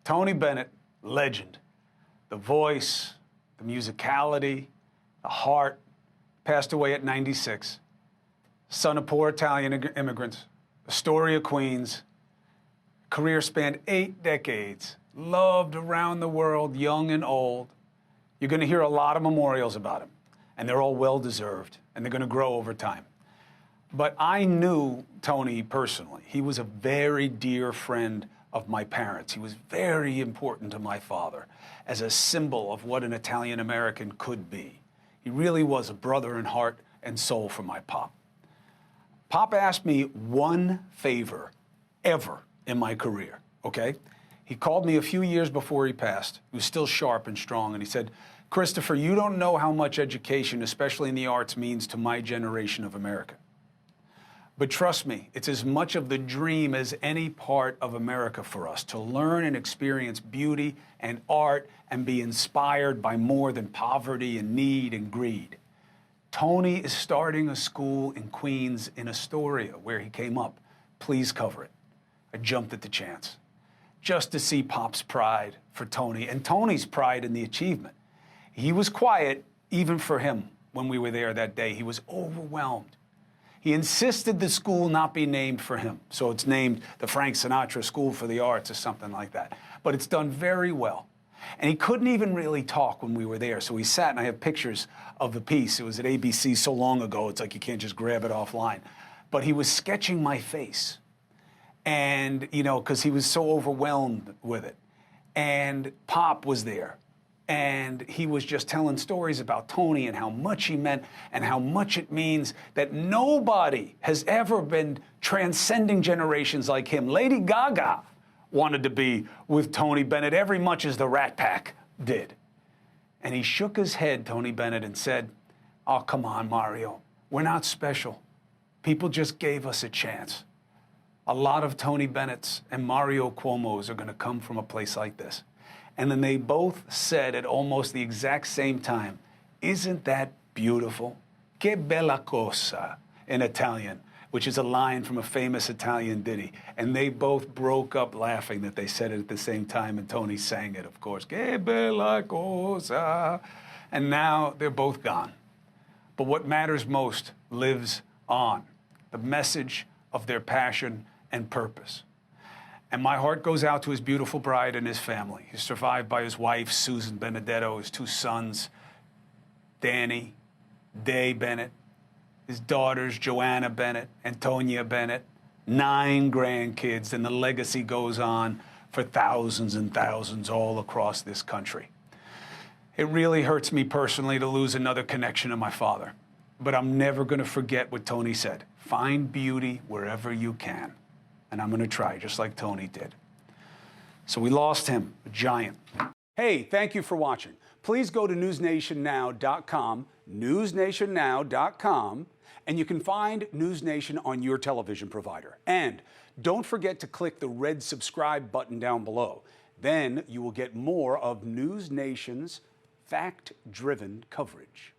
Tony Bennett, legend. The voice, the musicality, the heart, passed away at 96. Son of poor Italian immigrants, the story of Queens. Career spanned 8 decades, loved around the world, young and old. You're going to hear a lot of memorials about him, and they're all well-deserved, and they're going to grow over time. But I knew Tony personally. He was a very dear friend of my parents. He was very important to my father as a symbol of what an Italian-American could be. He really was a brother in heart and soul for my pop. Pop asked me one favor ever in my career, okay? He called me a few years before he passed. He was still sharp and strong, and he said, "Christopher, you don't know how much education, especially in the arts, means to my generation of America. But trust me, it's as much of the dream as any part of America for us, to learn and experience beauty and art and be inspired by more than poverty and need and greed. Tony is starting a school in Queens, in Astoria, where he came up. Please cover it." I jumped at the chance, just to see Pop's pride for Tony and Tony's pride in the achievement. He was quiet, even for him, when we were there that day. He was overwhelmed. He insisted the school not be named for him. So it's named the Frank Sinatra School for the Arts or something like that. But it's done very well. And he couldn't even really talk when we were there. So he sat, and I have pictures of the piece. It was at ABC so long ago, it's like you can't just grab it offline. But he was sketching my face. And, you know, because he was so overwhelmed with it. And Pop was there. And he was just telling stories about Tony and how much he meant and how much it means that nobody has ever been transcending generations like him. Lady Gaga wanted to be with Tony Bennett every much as the Rat Pack did. And he shook his head, Tony Bennett, and said, "Oh, come on, Mario. We're not special. People just gave us a chance. A lot of Tony Bennett's and Mario Cuomo's are going to come from a place like this." And then they both said at almost the exact same time, "Isn't that beautiful? Che bella cosa," in Italian, which is a line from a famous Italian ditty. And they both broke up laughing that they said it at the same time, and Tony sang it, of course. Che bella cosa. And now they're both gone. But what matters most lives on, the message of their passion and purpose. And my heart goes out to his beautiful bride and his family. He's survived by his wife, Susan Benedetto, his 2 sons, Danny, Day Bennett, his daughters, Joanna Bennett, Antonia Bennett, 9 grandkids, and the legacy goes on for thousands and thousands all across this country. It really hurts me personally to lose another connection to my father. But I'm never going to forget what Tony said. Find beauty wherever you can. And I'm going to try, just like Tony did. So we lost him, a giant. Hey, thank you for watching. Please go to newsnationnow.com, newsnationnow.com, and you can find News Nation on your television provider. And don't forget to click the red subscribe button down below. Then you will get more of News Nation's fact-driven coverage.